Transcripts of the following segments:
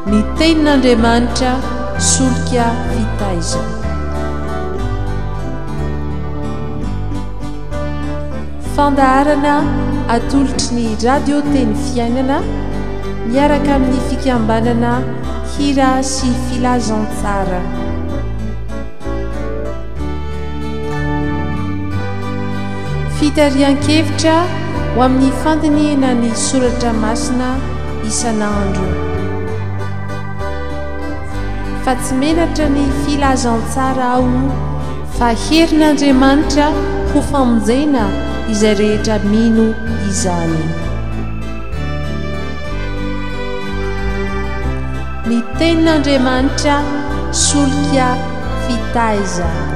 ny tenin'Andriamanitra solika fitaizana. Fandaharana atolotry ny radio teny fiainana miaraka amin'ny fikambanana hira sy filazantsara. Fitarian-kevitra ho amin'ny fandiniana ny soratra masina isan'andro. Fa tsy menatra ny filazantsara ao fa herin'Andriamanitra ho famonjena izay rehetra mino izany. Ny tenin'Andriamanitra solika fitaizana.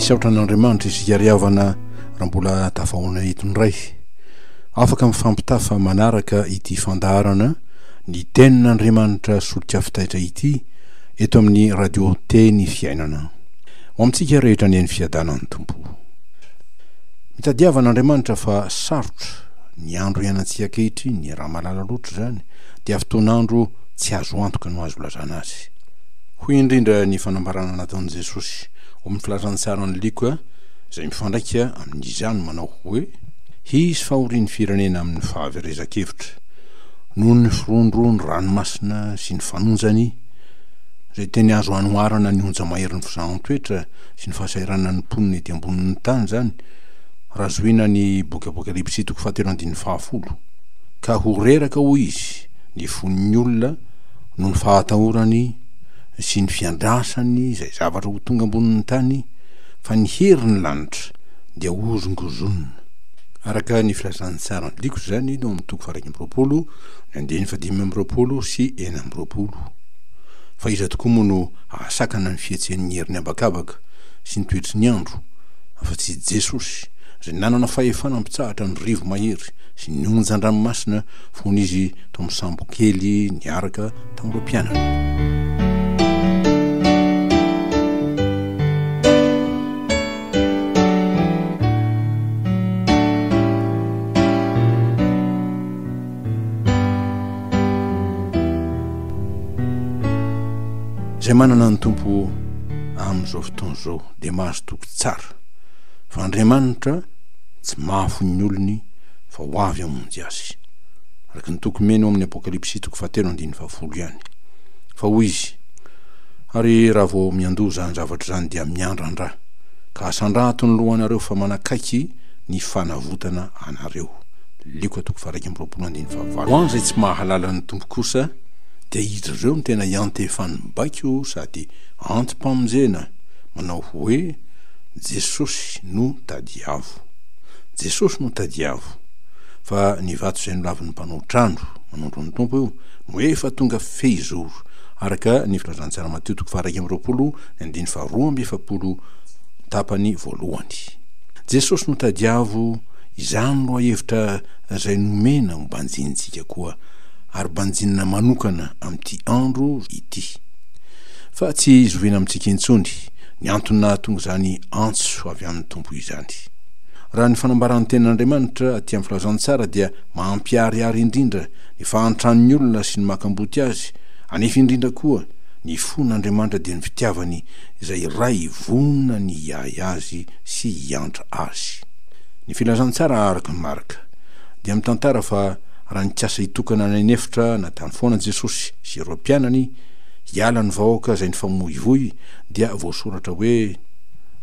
Misaotra an'Andriamanitra isika riavana raha mbola tafahoana itondray. Afaka mifampitafa manaraka ity fandaharana ny tenin'Andriamanitra solika fitaitra ity eto amin'ny radio teny fiainana. Ho amintsika rehetra ny fiadanan'ny Tompo. Mitadiavan'Andriamanitra fa sarotra ny andro ianantsika ankehitriny, ny raha malala loatra zany, dia fotoan'andro tsy azo antoka no azo lazana azy. Hoy indrindra ny fanambarana nataon'i Jesosy ao amin'ny filazantsara ny liko izay mifandraika amin'izany manao hoe hisy fahorian'ny firenena amin'ny fahaverezan-kevitra noho ny firondrony ranomasina sy ny fanonjany izay teny azo anoharana ny onja maherin'ny fizahan-toetra sy ny fahasairana ny mponina ety ambonin'ny tany zany raha zoina ny boky Apokalipsy 7:10 ka ho reraka hoy izy ny fon'ny olona no ny fahatahorany sy ny fiandrasany izay zavatra ho tonga ambonin'ny tany fa ny herin'ny lanitra dia ozongozonina. Araka ny filazantsara ny liko zany no amin'ny toko 1:20, ny 5:20 sy 9:20. Fa iza tokoa moa no ahasakana ny fietsehan'ny herin'ny abakabaka sy ny toetry ny andro afa tsy Jesosy izay nanana fahefana mpitsahatra ny rivo mahery sy ny onjan-dranomasina fony izy to amin'ny sambo kely niaraka tamin'ireo mpianana. Izay manana ny Tompo amin'izao fotoan'izao dia mahazo toky tsara fa Andriamanitra tsy mahafo ny olony fa ho avy hamonjy azy. Araka ny toky meno amin'ny Apokalipsy 7:10 ihany. Fa hoy izy, ary raha vao miandoha zany zavatra zany dia miandran-drà ka asandrato ny lohanareo fa manakaiky ny fanavotana anareo. Liko 1:20. Ho an'izay tsy mahalala ny Tompo kosa dia izy ireo no tena iantefan'ny baiko sady antim-pamonjena manao hoe Jesosy no tadiavo. Jesosy no tadiavo. Fa ny vato izay nolavin'ny mpanao trano manondro ny Tompo io no efa tonga fehizoro araka ny filazantsara Mateo 1:20, 2:20 tapany voalohany. Jesosy no tadiavo, izany no hevitra izay nomena ho banjintsika koa ary banjinina manokana amin'ity andro ity. Fa tsy zoviana amintsika intsony ny antony tonga zany antso avy amin'ny Tompo izany. Raha ny fanambaran'ny tenin'Andriamanitra aty amin'ny filazantsara dia mampiariary indrindra ny fahantrany olona sy ny makamboty azy, anefa indrindra koa ny fon'Andriamanitra dia ny fitiavany izay ray vonona ny hiay azy sy hiantra azy. Ny filazantsara araka ny marika dia mitantara fa raha ny kiasa hitokana ny nefitra natany foana Jesosy sy ireo mpianany hiala ny vahoaka izay ny famoivoy dia voasoratra hoe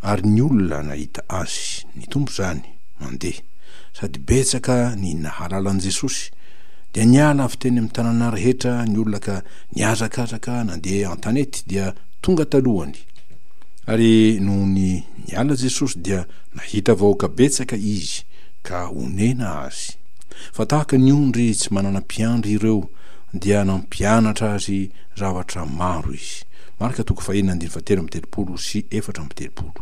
ary ny olona nahita azy, ny Tompo zany mandeha sady betsaka ny nahalalan'i Jesosy dia niala avy teny amin'ny tanàna rehetra ny olona ka niazakazaka nandeha an-tanety dia tonga talohany. Ary noho ny niala Jesosy dia nahita vahoaka betsaka izy ka onena azy. Fa tahaka ny ondry tsy manana mpiandry ireo dia nampianatra azy zavatra maro izy. Marika 4:17 sy 4:17.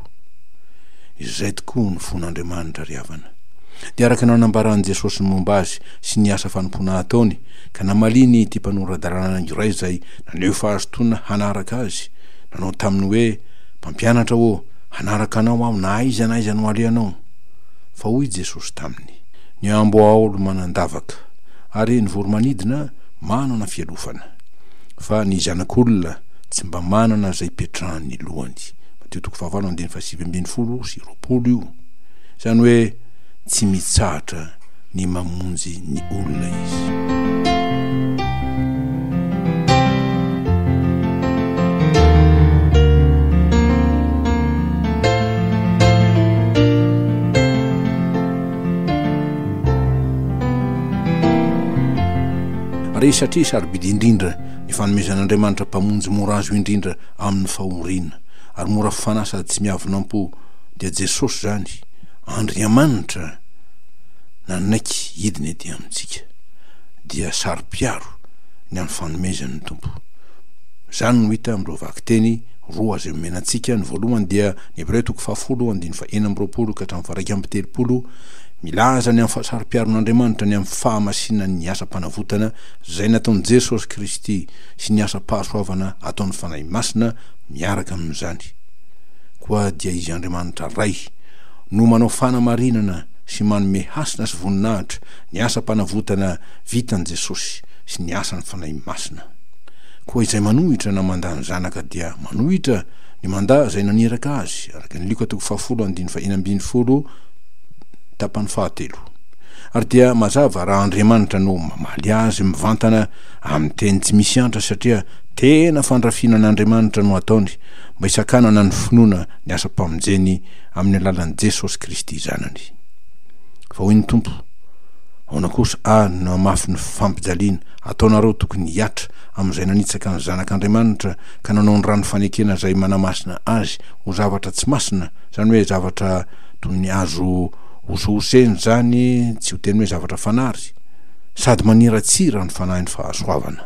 Izay tokoa ny fon'Andriamanitra ry havana. dia araka nanambaran'i Jesosy ny momba azy sy ny asa fanompona ataony ka namaliny ty mpanoradalàna iray zay naneho fahazotoana hanaraka azy, nanao taminy hoe mpampianatra hanaraka anao aho na aiza no aleanao. Fa hoy Jesosy taminy, ny ambo aolo manandavaka ary ny voromanidina manana fialofana, fa ny zanak'olona tsy mba manana zay petrahany lohany. Mateo 7:20 io. Zany hoe tsy mitsahatra ny mamonjy ny olona izy. Ary satria sarobidy indrindra ny fanomezan'Andriamanitra mpamonjy mora azo indrindra amin'ny fahoriana ary mora fifanasa tsy miavonam-po dia Jesosy zany Andriamanitra nanaiky hidiny ety amintsika dia sarom-piaro ny amin'ny fanomezan'ny Tompo. Zany no hita amin'ireo vaky-teny roa zay menantsika. Ny voalohany dia ny Hebreo 10:1-20 milaza ny amin'ny sarom-piaron'Andriamanitra ny amin'ny fahamasinany ny asa-panavotana zay nataon'i Jesosy Kristy sy ny asa-pahasoavana ataon'ny fanahy masina miaraka amin'izany. Koa dia izy Andriamanitra ray no manao fanamarinana sy manome hasina sy voninahitra ny asa-panavotana vitan'i Jesosy sy ny asan'ny fanahy masina. Koa izay manohitra na mandà ny zanaka dia manohitra ny mandà zay naniraka azy, araka ny Luka 10:1-20 tapany 7. Ary dia mazava raha Andriamanitra no mamaly azy mivantana amin'ny teny tsy misy antra, satria tena fandrafinan'Andriamanitra no ataony mba hisakanana ny finoana ny asa-pamonjeny amin'ny alalan'i Jesosy Kristy zanany. Fa hoy ny Tompo, ahoana kosa no amafy ny fampijaliana ataonareo tokony hiatra amin'izay nanitsaka ny zanak'Andriamanitra ka nanao ny rano fanekena zay manamasina azy ho zavatra tsy masina, zany hoe zavatra toy ny azo hosehoseny zany, tsy ho teny hoe zavatra fanary, sady maniratsira ny fanahiny fahasoavana.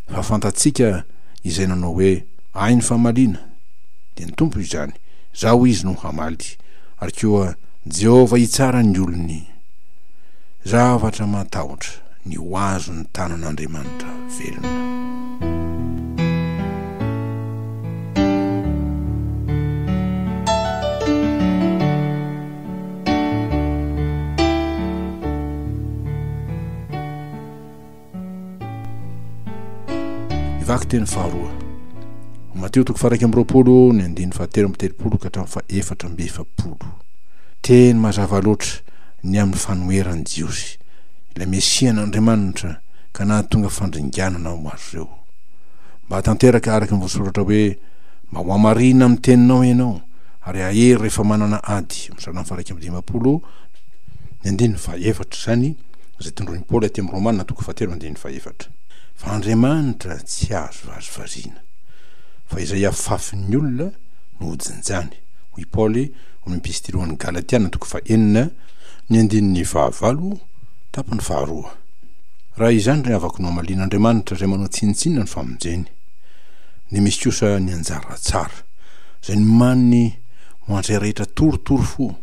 Fa fantatsika izay nanao hoe ny famaliana dia ny Tompo izany, zao izy no hamaly, ary koa Jehova hitsara ny olony, zavatra matahotra ny ho azo ny tanan'Andriamanitra velona. Vaky teny faharoa, Mateo 2:17-4. Teny mazava loatra ny amin'ny fanoheran'ny Jiosy ilay Mesian'Andriamanitra ka nahatonga fandringanana ho azy ireo, mba tanteraka araka ny voasoratra hoe mba ho amarina amin'ny teninao ianao ary ahery rehefa manana ady. Misalama 1:15 zany zay tondron'i Paoly aty amin'ny Romanina 7:1. Fa Andriamanitra tsy azo vazivaziana, fa izay afafin'ny olona no hojinjany. Hoy Paoly amin'ny epistily ho an'ny Galatiana 4:9 tapany 2. Raha izany ry avako no amalian'Andriamanitra zay manao tsinitsinina ny famonjeny, ny misy kosa ny anjara tsara zay ny maniny ho an'izay rehetra torotoro fo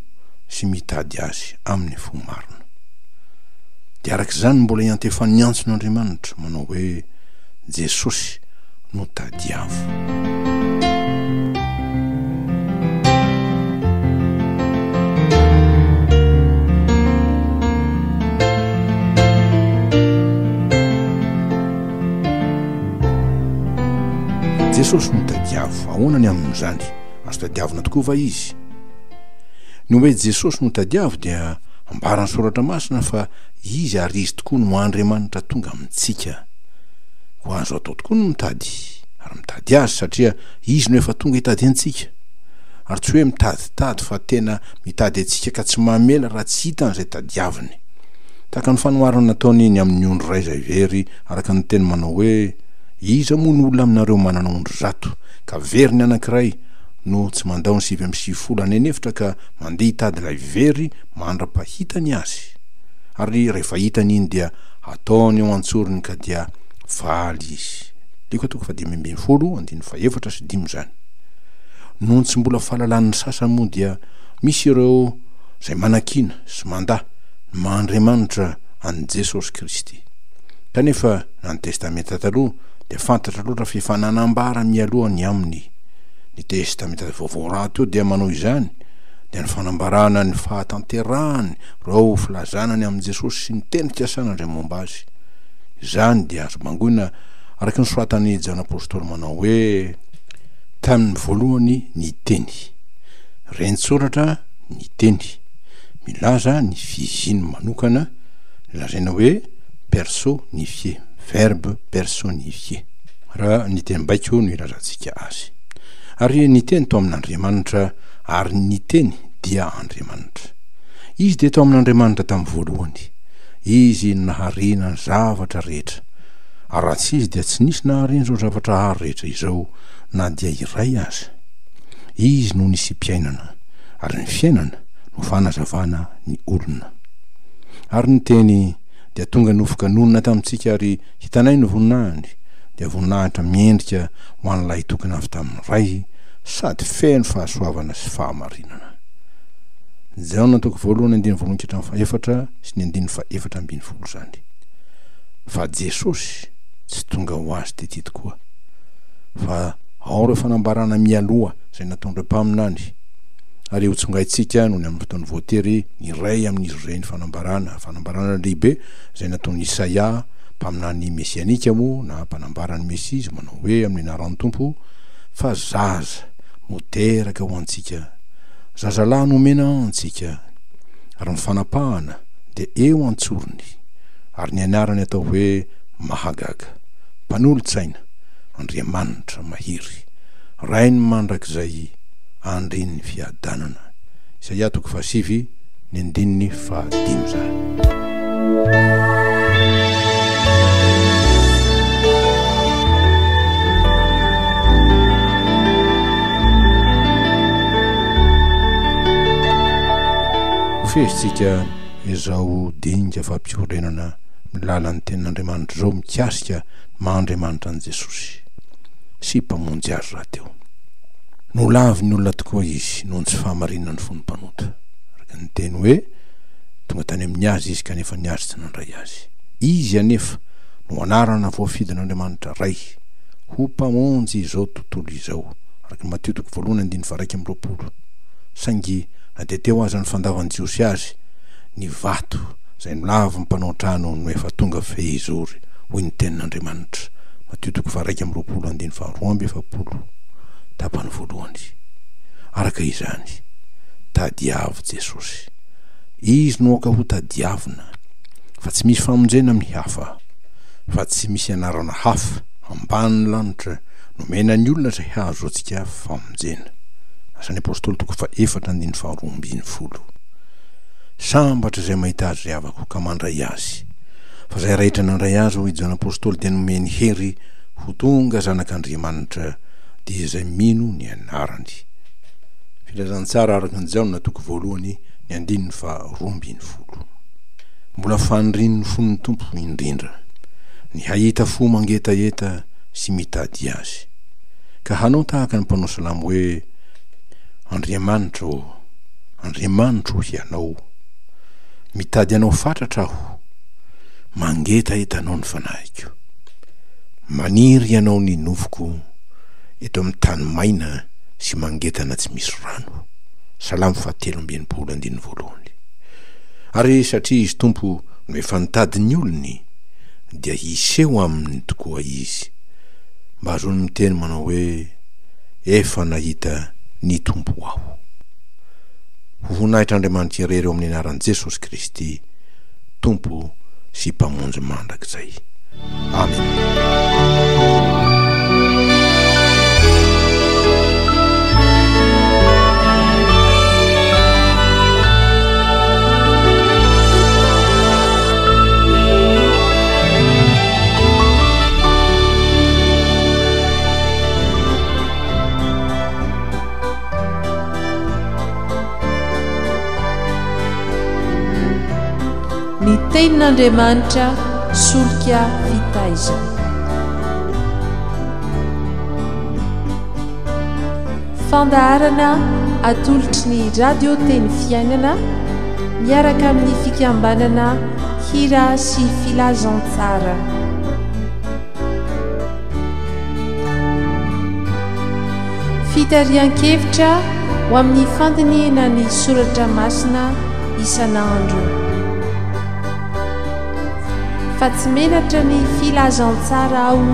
sy mitady azy amin'ny fo marina. Dia arak'izany mbola hiantefany ny antson'Andriamanitra manao hoe Jesosy no tadiavo. Jesosy no tadiavo, ahoana ny amin'izany? Azo tadiavina tokoa va izy? Ny hoe Jesosy no tadiavo dia ambarany soratra masina fa izy ary izy tokoa no Andriamanitra tonga amintsika. Ho azo atao tokoa no mitady, ary mitady azy satria izy no efa tonga hitady antsika. Ary tsy hoe mitaditady fa tena mitady antsika ka tsy mamela raha tsy hita an'izay tadiaviny. Tahaka ny fanoharana nataony iny amin'ny ondry ray izay very, araka ny teny manao hoe iza moa ny olona aminareo manana ondry 100 ka very ny anankiray no tsy mandao ny 7 anenefitra ka mandeha hitady ilay very mandra-pahitany azy. Ary rehefa hitany iny dia ataony eo antsoriny ka dia faly izy. Luka 5:4-5 zany. Nohon tsy mbola fahalalan'ny sasany moa dia misy ireo izay manakina sy mandahy ny maha-Andriamanitra an' Jesosy Kristy. Kanefa na ny testamenta taloha dia fantatra loatra fifananambara mialohany aminy. Ny testamenta vaovao raty io dia manao izany, dia ny fanambarana ny fahatanterahany reo filazanany amin'i Jesosy sy ny teny fiasana indray momba azy. Izany dia azo bangoina araka ny soratany Jana apôstôly manao hoe tamin'ny voalohany ny teny, renitsoratra ny teny, milaza ny fiziny manokana, lazaina hoe personnifié, verbe personnifié, raha ny teny baiko no ilazantsika azy. Ary ny teny tao amin'Andriamanitra, ary ny teny dia Andriamanitra. Izy dia tao amin'Andriamanitra tamin'ny voalohany, izy naharina ny zavatra rehetra, ary raha tsy izy dia tsy nisy naharina izao zavatra hary rehetra izao na dia iray aza. Izy no nisy mpiainana, ary ny fiainana no fanazavana ny olona. Ary ny teny dia tonga nofokanonina tamintsika, ary hitanay ny voninahiny, dia voninahitra miendrika ho an'ilay tokana avy tamin'ny ray, sady feno fahasoavana sy fahamarinana. Jaona toko voalohany 2:4 sy ny 2:4 zany. Fa Jesosy tsy tonga ho azy tety tokoa, fa ao ireo fanambarana mialoha izay nataon'ireo mpaminany, ary ho tsongaitsika noho ny amin'ny fotoany voatery ny ray amin'izy ireny fanambarana lehibe izay nataon'i Isaia, mpaminany mesianika moa na mpanambarany Mesia, izy manao hoe amin'ny anaran'ny Tompo, fa zaza moteraka ho antsika, zazalahy nomena antsika, ary ny fanapahana dia eo antsorony, ary ny anarany atao hoe Mahagaga, Mpanolontsaina, Andriamanitra mahiry, Rainy mandrakizay, Andrin'ny fiadanana. Isaia 7:5 zany. Fezitsika izao dinga fampiorenana milalan'ny tenin'Andriamanitra izao, mikasika maha-Andriamanitra an' Jesosy sy mpamonjy azy raha teo. No lavy ny olona tokoa izy noho ny tsy fahamarinana ny fonom-panota, araka ny teny hoe tonga tany amin'ny azy izy kanefa ny azy tsy nandray azy. Izy anefa no anarana voafidin'Andriamanitra ray ho mpamonjy izao tontolo izao, araka ny Mateo 1:20. Saingy na dia teo aza ny fandavan'i Jiosy azy, ny vato izay milava mpanao trano no efa tonga fehizory hoy ny tenin'Andriamanitra. Mateo 1:22 tapany voalohany. Araka izany tadiavo Jesosy, izy no aka ho tadiavina, fa tsy misy famonjena amin'ny hafa, fa tsy misy anarana hafa ambany lanitra nomena ny olona izay hazo antsika famonjena. Asan'ny apôstôly 4:4-20. Sambatra izay mahita azy ry havako ka mandray azy, fa izay rehetra nandray azy hoy Jana apôstôly dia nomeny hery ho tonga zanak'Andriamanitra, dia izay mino ny anarany. Filazantsara araka ny Jaona 1:2. Mbola fanirian'ny fon'ny Tompo indrindra, ny hahita fo mangetaeta sy mitady azy, ka hanao tahaka ny mpanao salamo hoe Andriamanitra hianao, mitady anao fatratra aho, mangeta etanao ny fanahiko, maniry ianao ny nofoko eto amin'ny tany maina sy mangetana tsy misy rano. Salamo 3:2. Ary satria izy Tompo no efa nitady ny olony, dia hiseho aminy tokoa izy, mba azony miteny manao hoe efa nahita ny Tompo aho. Ho vonahitr'Andriamanitra irery eo amin'ny anaran'i Jesosy Kristy, Tompo sy mpamonjy mandrakizay. Amen. Ny tenin'Andriamanitra solika fitaizana. Fandaharana atolotry ny radio teny fiainana miaraka amin'ny fikambanana hira sy filazantsara. Fitarian-kevitra ho amin'ny fandiniana ny soratra masina isan'andro. Fa tsy menatra ny filazantsara ao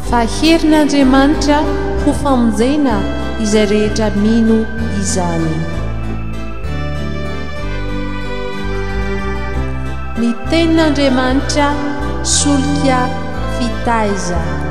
fa herin'Andriamanitra ho famonjena izay rehetra mino izany. Ny tenin'Andriamanitra solika fitaiza.